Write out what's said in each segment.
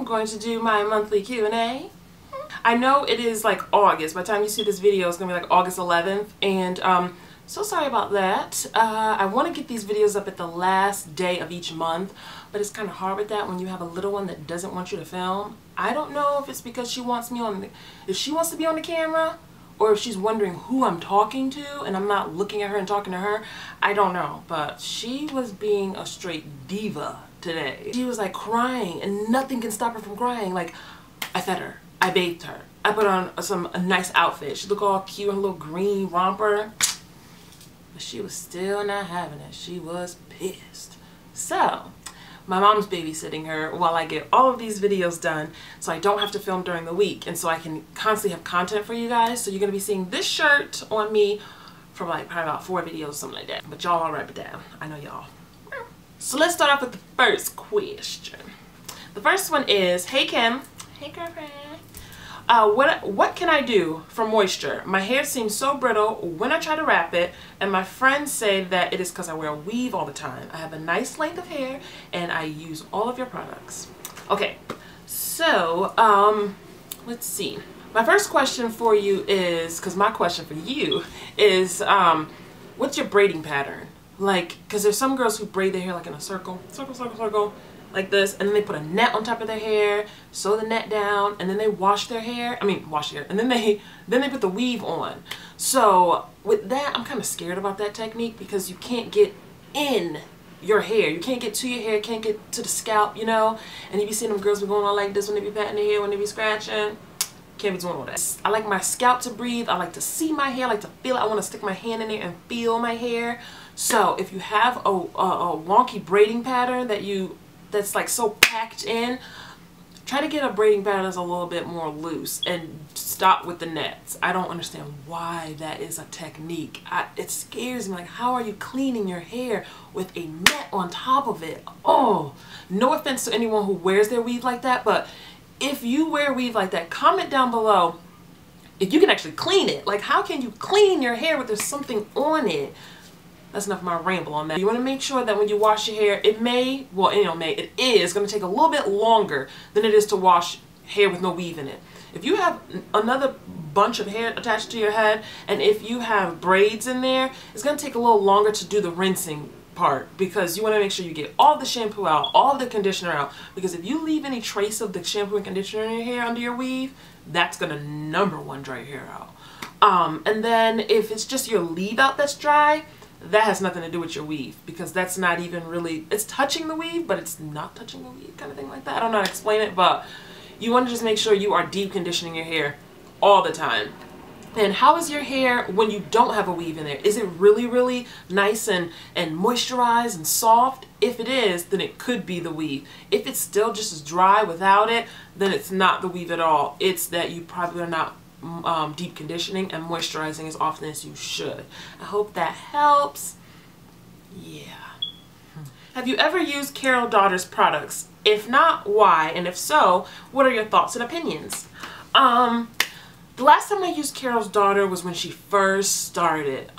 I'm going to do my monthly Q&A. I know it is like August. By the time you see this video, it's going to be like August 11th. And so sorry about that. I want to get these videos up at the last day of each month, but it's kind of hard with that when you have a little one that doesn't want you to film. I don't know if it's because she wants me on if she wants to be on the camera, or if she's wondering who I'm talking to and I'm not looking at her and talking to her. I don't know, but she was being a straight diva today. She was like crying and nothing can stop her from crying. Like, I fed her, I bathed her, I put on a nice outfit. She looked all cute in a little green romper, but she was still not having it. She was pissed. So my mom's babysitting her while I get all of these videos done, so I don't have to film during the week, and so I can constantly have content for you guys. So you're going to be seeing this shirt on me for like probably about 4 videos, something like that. But y'all all write it down. I know y'all. So let's start off with the first question. The first one is, hey Kim. Hey girlfriend. What can I do for moisture? My hair seems so brittle when I try to wrap it, and my friends say that it is because I wear a weave all the time. I have a nice length of hair and I use all of your products. Okay, so let's see. My first question for you is, because my question for you is, what's your braiding pattern? Like, because there's some girls who braid their hair like in a circle, like this, and then they put a net on top of their hair, sew the net down, and then they wash their hair. And then they put the weave on. So with that, I'm kind of scared about that technique because you can't get in your hair. You can't get to your hair, can't get to the scalp, you know? And you be seeing them girls be going on like this when they be patting their hair, when they be scratching. Can't be doing all that. I like my scalp to breathe. I like to see my hair. I like to feel it. I want to stick my hand in there and feel my hair. So if you have a wonky braiding pattern that's like so packed in, try to get a braiding pattern that's a little bit more loose and stop with the nets. I don't understand why that is a technique. It scares me. Like, how are you cleaning your hair with a net on top of it? Oh, no offense to anyone who wears their weave like that, but if you wear weave like that, comment down below if you can actually clean it. Like, how can you clean your hair with there's something on it? That's enough of my ramble on that. You want to make sure that when you wash your hair, it is going to take a little bit longer than it is to wash hair with no weave in it. If you have another bunch of hair attached to your head, and if you have braids in there, it's going to take a little longer to do the rinsing part, because you want to make sure you get all the shampoo out, all the conditioner out, because if you leave any trace of the shampoo and conditioner in your hair under your weave, that's going to #1 dry your hair out. And then if it's just your leave out that's dry, that has nothing to do with your weave, because that's not even really, it's touching the weave, but it's not touching the weave, kind of thing like that. I don't know how to explain it, but you want to just make sure you are deep conditioning your hair all the time. And how is your hair when you don't have a weave in there? Is it really, really nice and moisturized and soft? If it is, then it could be the weave. If it's still just as dry without it, then it's not the weave at all. It's that you probably are not deep conditioning and moisturizing as often as you should. I hope that helps. Yeah. Have you ever used Carol Daughter's products? If not, why? And if so, what are your thoughts and opinions? The last time I used Carol's Daughter was when she first started.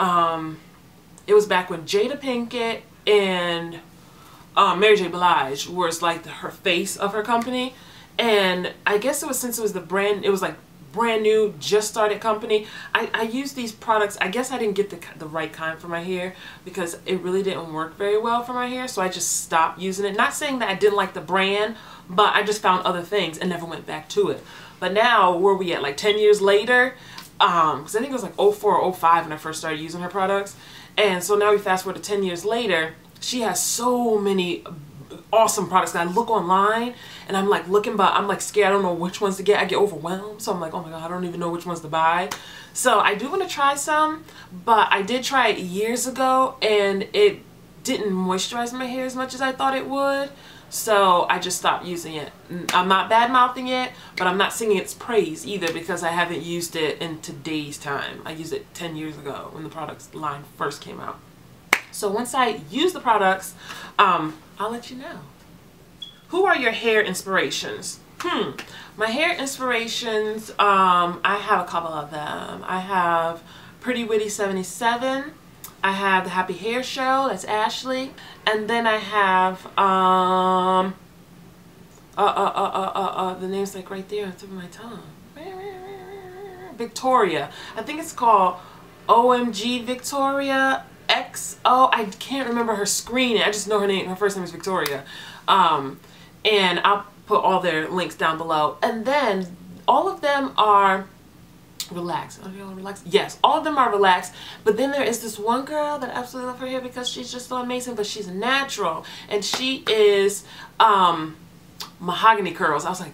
It was back when Jada Pinkett and Mary J. Blige was like her face of her company. And I guess it was since it was brand new, just started company. I used these products. I guess I didn't get the right kind for my hair, because it really didn't work very well for my hair, so I just stopped using it. Not saying that I didn't like the brand, but I just found other things and never went back to it. But now, where are we at, like 10 years later? Because I think it was like 04 or 05 when I first started using her products. And so now we fast forward to 10 years later, she has so many awesome products. And I look online and I'm like looking, but I'm like scared. I don't know which ones to get. I get overwhelmed. So I'm like, oh my God, I don't even know which ones to buy. So I do want to try some, but I did try it years ago and it didn't moisturize my hair as much as I thought it would. So I just stopped using it. I'm not bad mouthing it, but I'm not singing its praise either, because I haven't used it in today's time. I used it 10 years ago when the products line first came out. So once I use the products, I'll let you know. Who are your hair inspirations? My hair inspirations, I have a couple of them. I have Pretty Witty 77. I have the Happy Hair Show, that's Ashley. And then I have The name's like right there on the tip of my tongue. Victoria. I think it's called OMG Victoria XO. I can't remember her screen. I just know her name. Her first name is Victoria. And I'll put all their links down below. And then all of them are relaxed. Are they all relaxed? Yes, all of them are relaxed. But then there is this one girl that I absolutely love her hair because she's just so amazing, but she's natural. And she is Mahogany Curls. I was like,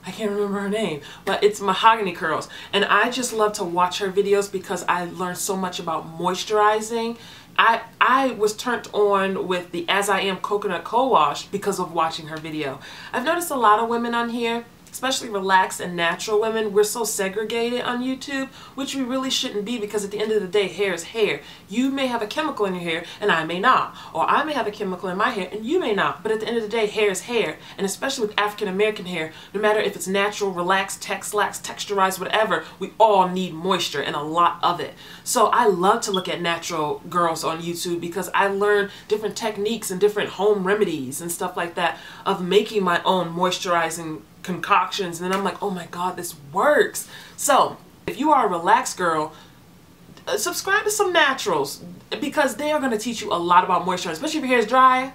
I can't remember her name, but it's Mahogany Curls. And I just love to watch her videos because I learned so much about moisturizing. I was turned on with the As I Am Coconut Co-Wash because of watching her video. I've noticed a lot of women on here, especially relaxed and natural women, we're so segregated on YouTube, which we really shouldn't be, because at the end of the day, hair is hair. You may have a chemical in your hair and I may not, or I may have a chemical in my hair and you may not, but at the end of the day, hair is hair. And especially with African American hair, no matter if it's natural, relaxed, texturized, whatever, we all need moisture and a lot of it. So I love to look at natural girls on YouTube because I learn different techniques and different home remedies and stuff like that of making my own moisturizing concoctions, and then I'm like, oh my god, this works. So if you are a relaxed girl, subscribe to some naturals because they are going to teach you a lot about moisturizing, especially if your hair is dry.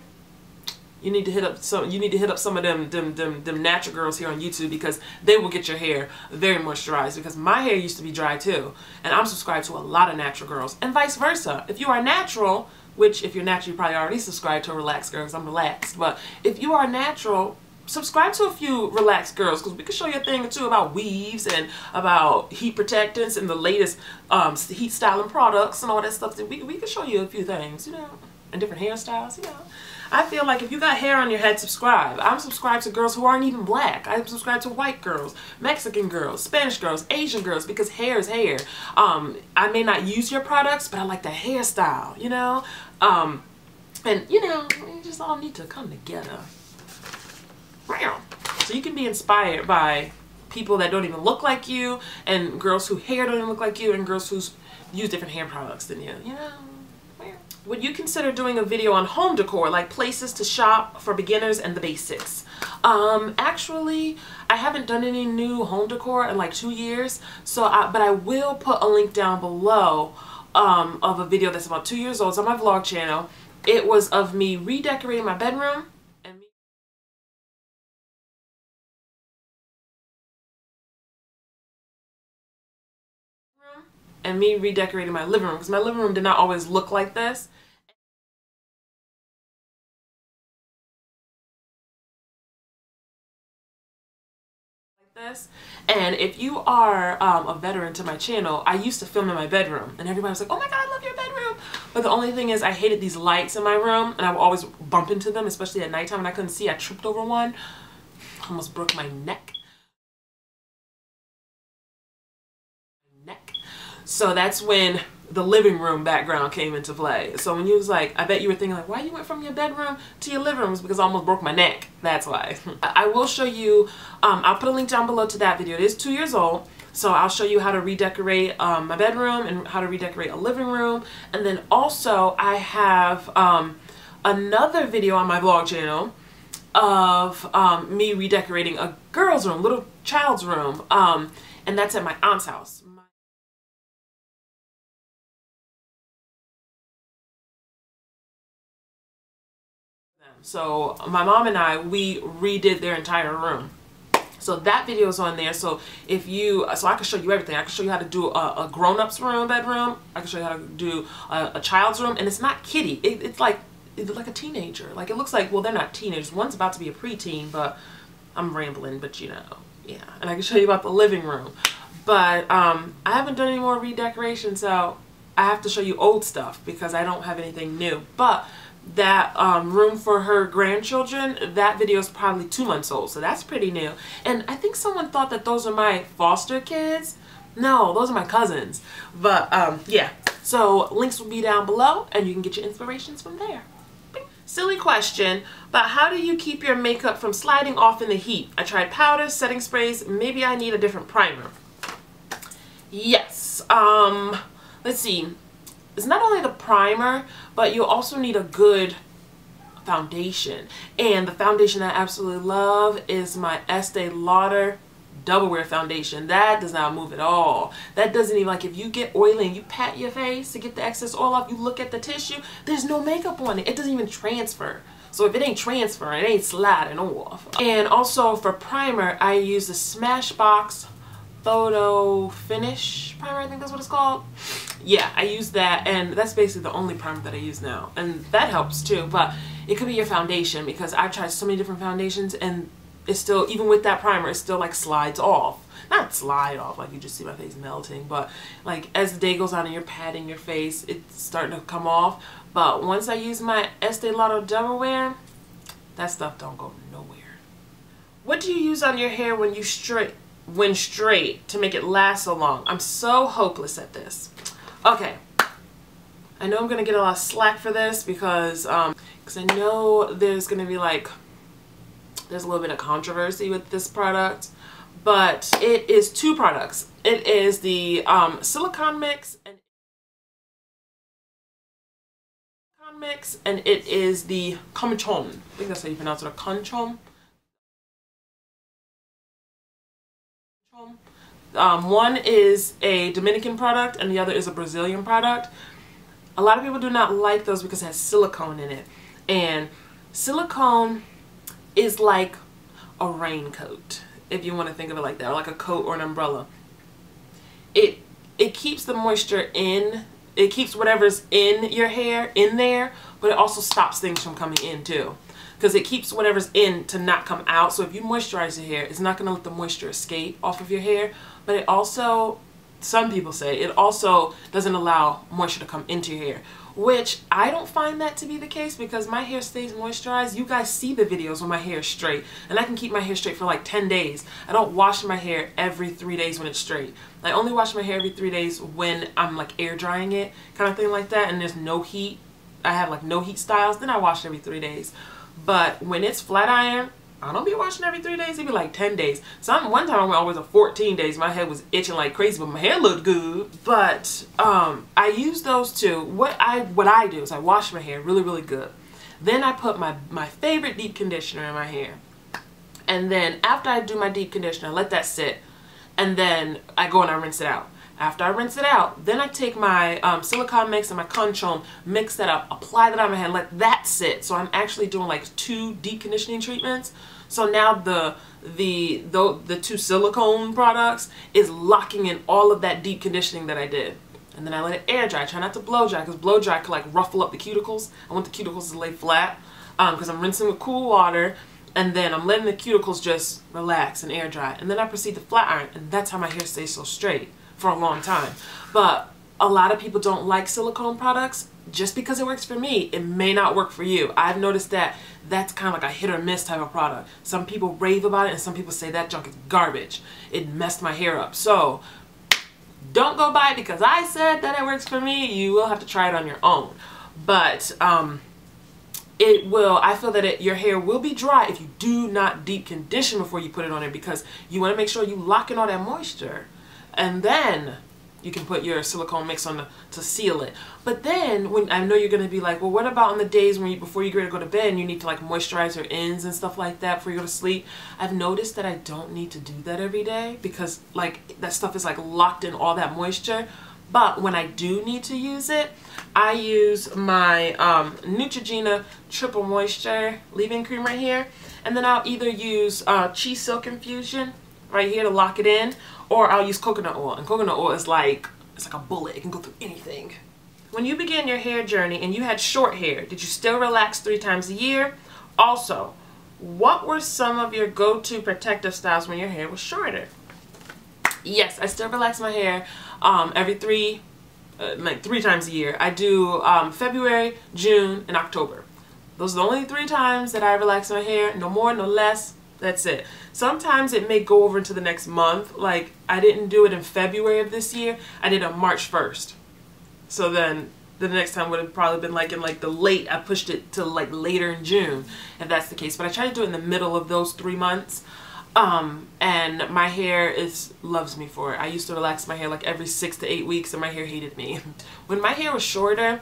You need to hit up some of them natural girls here on YouTube because they will get your hair very moisturized, because my hair used to be dry too, and I'm subscribed to a lot of natural girls, and vice versa. If you are natural, which if you're natural you probably already subscribe to a relaxed girl because I'm relaxed, but if you are natural, subscribe to a few relaxed girls because we can show you a thing or two about weaves and about heat protectants and the latest heat styling products and all that stuff. We can show you a few things, you know, and different hairstyles, you know. I feel like if you got hair on your head, subscribe. I'm subscribed to girls who aren't even black. I'm subscribed to white girls, Mexican girls, Spanish girls, Asian girls, because hair is hair. I may not use your products, but I like the hairstyle, you know. And, you know, we just all need to come together. So you can be inspired by people that don't even look like you, and girls whose hair don't even look like you, and girls who use different hair products than you know. Would you consider doing a video on home decor, like places to shop for beginners and the basics? Actually, I haven't done any new home decor in like 2 years, so but I will put a link down below of a video that's about 2 years old. It's on my vlog channel. It was of me redecorating my bedroom and me redecorating my living room, because my living room did not always look like this. And if you are a veteran to my channel, I used to film in my bedroom and everybody was like, oh my god, I love your bedroom. But the only thing is I hated these lights in my room and I would always bump into them, especially at nighttime, and I couldn't see. I tripped over one, almost broke my neck. So that's when the living room background came into play. So when you was like, I bet you were thinking like, why you went from your bedroom to your living room? It's because I almost broke my neck. That's why. I will show you, I'll put a link down below to that video. It is 2 years old. So I'll show you how to redecorate my bedroom and how to redecorate a living room. And then also I have another video on my vlog channel of me redecorating a girl's room, little child's room. And that's at my aunt's house. So my mom and I, we redid their entire room. So that video is on there. So if you, so I can show you everything. I can show you how to do a grown-up's room, bedroom. I can show you how to do a child's room, and it's not kiddie. It's like a teenager. Like it looks like, well, they're not teenagers. One's about to be a preteen, but I'm rambling. But you know, yeah. And I can show you about the living room. But I haven't done any more redecoration, so I have to show you old stuff because I don't have anything new. But that room for her grandchildren, that video is probably 2 months old, so that's pretty new. And I think someone thought that those are my foster kids. No, those are my cousins. But yeah, so links will be down below and you can get your inspirations from there. Silly question, but how do you keep your makeup from sliding off in the heat? I tried powders, setting sprays, maybe I need a different primer. Yes, let's see. It's not only the primer, but you'll also need a good foundation. And the foundation I absolutely love is my Estee Lauder Double Wear foundation. That does not move at all. That doesn't even, like, if you get oily and you pat your face to get the excess oil off, you look at the tissue, there's no makeup on it. It doesn't even transfer. So if it ain't transferring, it ain't sliding off. And also for primer, I use the Smashbox Photo Finish primer, I think that's what it's called. Yeah, I use that, and that's basically the only primer that I use now, and that helps too. But it could be your foundation, because I've tried so many different foundations and it's still, even with that primer, it still like slides off. Not slide off like you just see my face melting, but like as the day goes on and you're patting your face, it's starting to come off. But once I use my Estee Lauder Double Wear, that stuff don't go nowhere. What do you use on your hair when straight to make it last so long? I'm so hopeless at this. Okay, I know I'm gonna get a lot of slack for this because I know there's gonna be like, there's a little bit of controversy with this product, but it is two products. It is the silicone mix and it is the conchon. I think that's how you pronounce it, a conchon. One is a Dominican product and the other is a Brazilian product. A lot of people do not like those because it has silicone in it, and silicone is like a raincoat, if you want to think of it like that, or like a coat or an umbrella. It keeps the moisture in, it keeps whatever's in your hair in there, but it also stops things from coming in too, because it keeps whatever's in to not come out. So if you moisturize your hair, it's not going to let the moisture escape off of your hair, but it also, some people say, it also doesn't allow moisture to come into your hair, which I don't find that to be the case because my hair stays moisturized. You guys see the videos when my hair is straight, and I can keep my hair straight for like 10 days. I don't wash my hair every 3 days when it's straight. I only wash my hair every 3 days when I'm like air drying it, kind of thing like that, and there's no heat. I have like no heat styles, then I wash it every 3 days. But when it's flat iron, I don't be washing every 3 days. It'd be like 10 days. So one time I went always 14 days. My head was itching like crazy, but my hair looked good. But I use those two. What I do is I wash my hair really, really good. Then I put my favorite deep conditioner in my hair. And then after I do my deep conditioner, I let that sit. And then I go and I rinse it out. After I rinse it out, then I take my silicone mix and my conchon, mix that up, apply that on my head, let that sit. So I'm actually doing like 2 deep conditioning treatments. So now the two silicone products is locking in all of that deep conditioning that I did. And then I let it air dry. Try not to blow dry, because blow dry could like ruffle up the cuticles. I want the cuticles to lay flat because I'm rinsing with cool water. And then I'm letting the cuticles just relax and air dry. And then I proceed to flat iron, and that's how my hair stays so straight for a long time. But a lot of people don't like silicone products. Just because it works for me, it may not work for you. I've noticed that that's kind of like a hit or miss type of product. Some people rave about it and some people say that junk is garbage. It messed my hair up. So don't go buy it because I said that it works for me. You will have to try it on your own. But it will, I feel that your hair will be dry if you do not deep condition before you put it on it, because you want to make sure you lock in all that moisture. And then you can put your silicone mix on to seal it. But then, when I know you're going to be like, well, what about on the days when before you get ready to go to bed and you need to like moisturize your ends and stuff like that before you go to sleep? I've noticed that I don't need to do that every day because like that stuff is like locked in all that moisture. But when I do need to use it, I use my Neutrogena Triple Moisture leave-in cream right here. And then I'll either use Chi Silk Infusion right here to lock it in, or I'll use coconut oil. And coconut oil is like, it's like a bullet. It can go through anything. When you began your hair journey and you had short hair, did you still relax 3 times a year? Also, what were some of your go-to protective styles when your hair was shorter? Yes, I still relax my hair every 3 times a year. I do February, June, and October. Those are the only 3 times that I relax my hair. No more, no less. That's it. Sometimes it may go over into the next month. Like, I didn't do it in February of this year. I did it on March 1st. So then the next time would have probably been like in like the late, I pushed it to like later in June, if that's the case. But I try to do it in the middle of those 3 months. And my hair loves me for it. I used to relax my hair like every 6 to 8 weeks and my hair hated me. When my hair was shorter,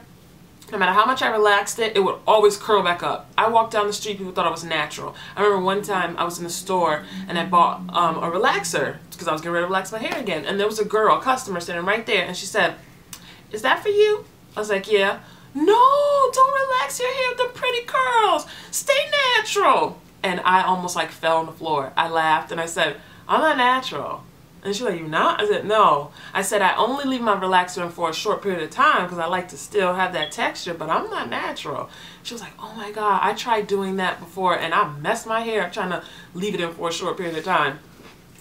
no matter how much I relaxed it, it would always curl back up. I walked down the street, people thought I was natural. I remember one time I was in the store and I bought a relaxer because I was getting ready to relax my hair again. And there was a girl, a customer, standing right there, and she said, "Is that for you?" I was like, "Yeah." "No, don't relax your hair with the pretty curls. Stay natural." And I almost like fell on the floor. I laughed and I said, "I'm not natural." And she's like, "You not?" I said, "No." I said, "I only leave my relaxer in for a short period of time because I like to still have that texture, but I'm not natural." She was like, "Oh my God, I tried doing that before and I messed my hair up trying to leave it in for a short period of time."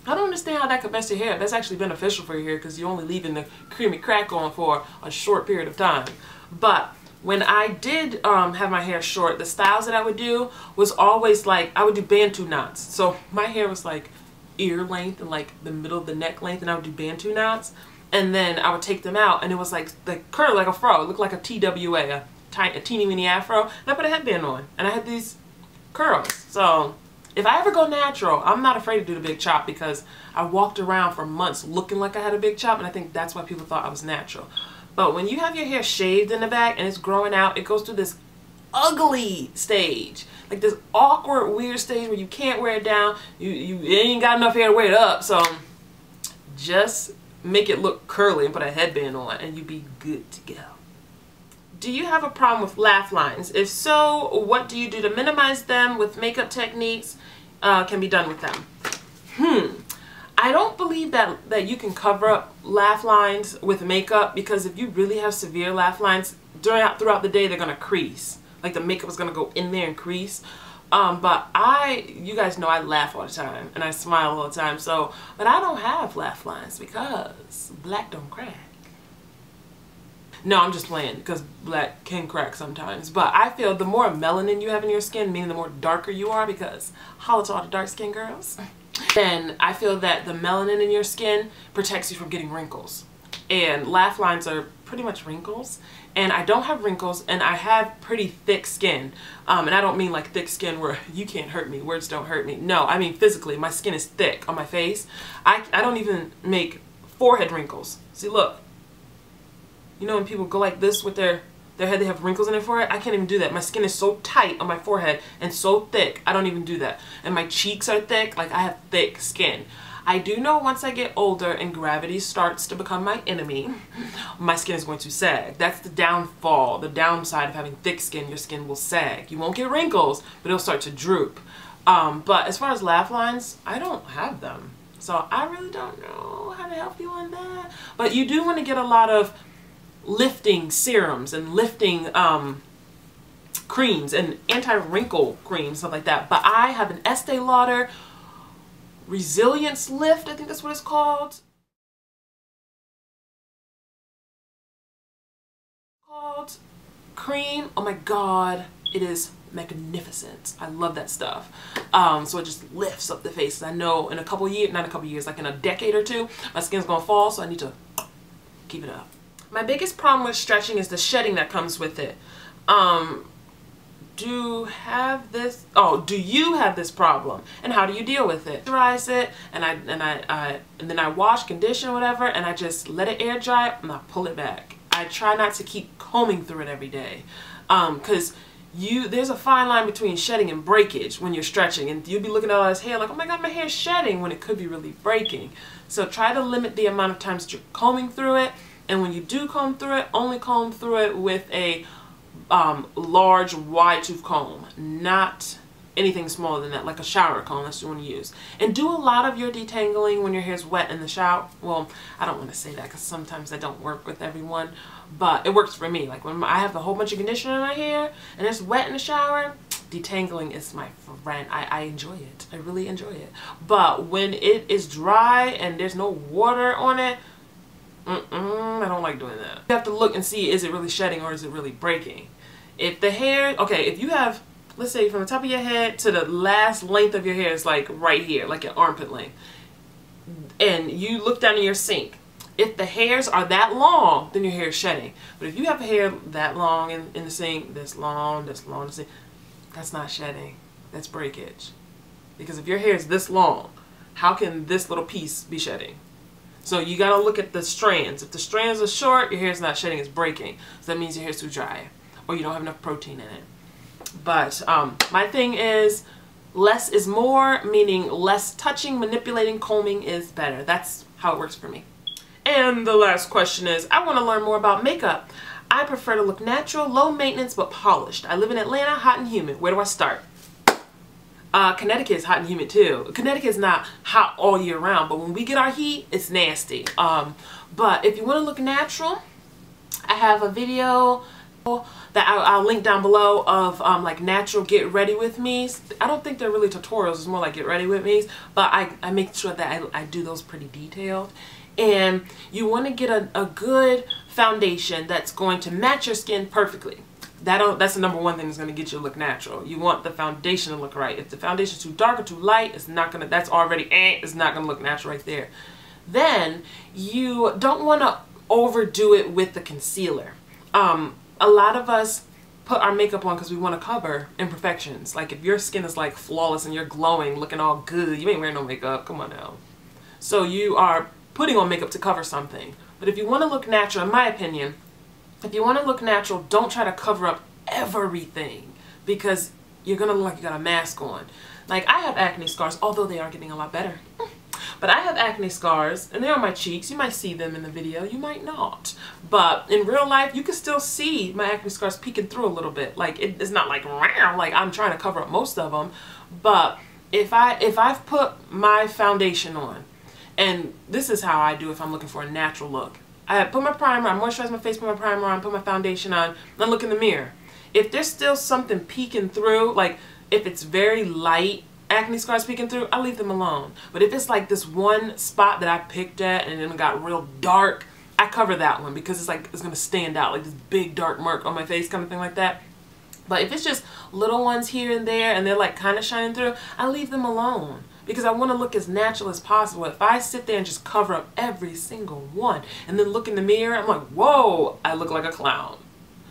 I don't understand how that could mess your hair up. That's actually beneficial for your hair because you're only leaving the creamy crack on for a short period of time. But when I did have my hair short, the styles that I would do was always like, I would do Bantu knots. So my hair was like ear length and like the middle of the neck length, and I would do Bantu knots, and then I would take them out and it was like curl like a fro. It looked like a TWA, a teeny weeny afro, and I put a headband on and I had these curls. So if I ever go natural, I'm not afraid to do the big chop because I walked around for months looking like I had a big chop, and I think that's why people thought I was natural. But when you have your hair shaved in the back and it's growing out, it goes through this ugly stage, like this awkward, weird stage where you can't wear it down. You ain't got enough hair to wear it up, so just make it look curly and put a headband on and you'd be good to go. Do you have a problem with laugh lines? If so, what do you do to minimize them with makeup techniques can be done with them? I don't believe that you can cover up laugh lines with makeup, because if you really have severe laugh lines, throughout the day they're going to crease. Like the makeup is going to go in there and crease. But you guys know I laugh all the time and I smile all the time. So, but I don't have laugh lines because black don't crack. No, I'm just playing, because black can crack sometimes. But I feel the more melanin you have in your skin, meaning the more darker you are, because holla to all the dark skin girls, then I feel that the melanin in your skin protects you from getting wrinkles. And laugh lines are pretty much wrinkles. And I don't have wrinkles, and I have pretty thick skin. And I don't mean like thick skin where you can't hurt me, words don't hurt me. No, I mean physically, my skin is thick on my face. I don't even make forehead wrinkles. See, look. You know when people go like this with their head, they have wrinkles in their forehead? I can't even do that. My skin is so tight on my forehead and so thick, I don't even do that. And my cheeks are thick, like I have thick skin. I do know once I get older and gravity starts to become my enemy, my skin is going to sag. That's the downfall, the downside of having thick skin. Your skin will sag. You won't get wrinkles, but it'll start to droop. But as far as laugh lines, I don't have them. So I really don't know how to help you on that. But you do want to get a lot of lifting serums and lifting creams and anti-wrinkle creams, stuff like that. But I have an Estee Lauder Resilience Lift, I think that's what it's called. Cream. Oh my God, it is magnificent. I love that stuff. So it just lifts up the face. I know in a couple years, not a couple years, like in a decade or two, my skin's gonna fall, so I need to keep it up. My biggest problem with stretching is the shedding that comes with it. Do you have this problem, and how do you deal with it? Moisturize it, and then I wash, condition, whatever, and I just let it air dry and I pull it back. I try not to keep combing through it every day, because there's a fine line between shedding and breakage when you're stretching, and you'll be looking at all this hair like, oh my God, my hair's shedding, when it could be really breaking. So try to limit the amount of times that you're combing through it. And when you do comb through it, only comb through it with a large wide tooth comb, not anything smaller than that, like a shower comb. That's what you want to use. And do a lot of your detangling when your hair's wet in the shower. Well, I don't want to say that because sometimes that don't work with everyone, but it works for me. Like when I have a whole bunch of conditioner in my hair and it's wet in the shower, detangling is my friend. I enjoy it. I really enjoy it. But when it is dry and there's no water on it, I don't like doing that. You have to look and see, is it really shedding or is it really breaking? If the hair, okay, if you have, let's say from the top of your head to the last length of your hair is like right here, like your armpit length, and you look down in your sink, if the hairs are that long, then your hair is shedding. But if you have hair that long in the sink, this long in the sink, that's not shedding, that's breakage. Because if your hair is this long, how can this little piece be shedding? So you gotta look at the strands. If the strands are short, your hair's not shedding, it's breaking. So that means your hair's too dry. or you don't have enough protein in it. But my thing is less is more, meaning less touching, manipulating, combing is better. That's how it works for me. And the last question is, I want to learn more about makeup. I prefer to look natural, low maintenance, but polished. I live in Atlanta, hot and humid. Where do I start? Connecticut is hot and humid too. Connecticut is not hot all year round, but when we get our heat, it's nasty. But if you want to look natural, I have a video that I'll link down below of like natural get ready with me's. I don't think they're really tutorials, it's more like get ready with me's, but I make sure that I do those pretty detailed. And you want to get a good foundation that's going to match your skin perfectly. That's the number one thing that's going to get you to look natural. You want the foundation to look right. If the foundation's too dark or too light, it's not gonna, that's already, it's not gonna look natural right there. Then you don't want to overdo it with the concealer. A lot of us put our makeup on because we want to cover imperfections. Like if your skin is like flawless and you're glowing, looking all good, you ain't wearing no makeup, come on now. So you are putting on makeup to cover something. But if you want to look natural, in my opinion, if you want to look natural, don't try to cover up everything because you're going to look like you got a mask on. Like I have acne scars, although they are getting a lot better. But I have acne scars and they're on my cheeks. You might see them in the video, you might not. But in real life, you can still see my acne scars peeking through a little bit. Like it's not like I'm trying to cover up most of them. But if I've put my foundation on, and this is how I do if I'm looking for a natural look. I put my primer, I moisturize my face, put my primer on, put my foundation on, then look in the mirror. If there's still something peeking through, like if it's very light acne scars peeking through, I leave them alone. But if it's like this one spot that I picked at and then it got real dark, I cover that one because it's like it's gonna stand out, like this big dark mark on my face kind of thing like that. But if it's just little ones here and there and they're like kind of shining through, I leave them alone because I want to look as natural as possible. If I sit there and just cover up every single one and then look in the mirror, I'm like, whoa, I look like a clown.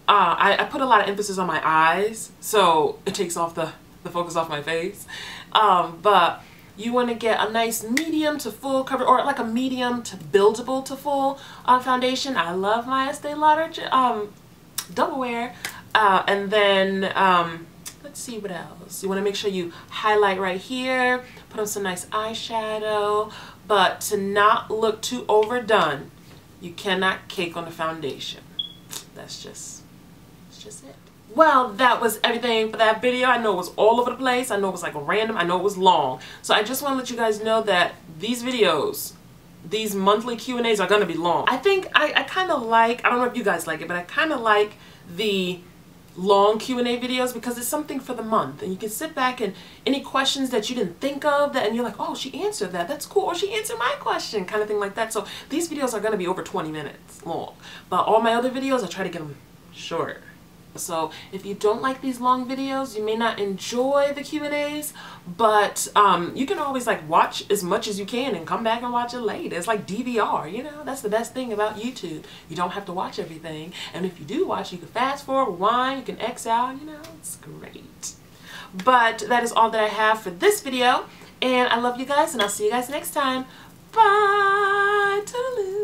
I put a lot of emphasis on my eyes, so it takes off the focus off my face. But you want to get a nice medium to full cover, or like a medium to buildable to full foundation. I love my Estee Lauder double wear. And then let's see what else. You want to make sure you highlight right here, put on some nice eyeshadow, but to not look too overdone, you cannot cake on the foundation. That's just it. Well, that was everything for that video. I know it was all over the place. I know it was like random. I know it was long. So I just want to let you guys know that these videos, these monthly Q&As are going to be long. I think I kind of like, I don't know if you guys like it, but I kind of like the long Q&A videos because it's something for the month and you can sit back and any questions that you didn't think of that and you're like, oh, she answered that, that's cool, or she answered my question, kind of thing like that. So these videos are going to be over 20 minutes long, but all my other videos I try to get them short. So if you don't like these long videos, you may not enjoy the Q&As, but you can always like watch as much as you can and come back and watch it later. It's like DVR, you know, that's the best thing about YouTube. You don't have to watch everything, and if you do watch, you can fast forward, rewind, you can X out, you know, it's great. But that is all that I have for this video, and I love you guys, and I'll see you guys next time. Bye! Toodaloo!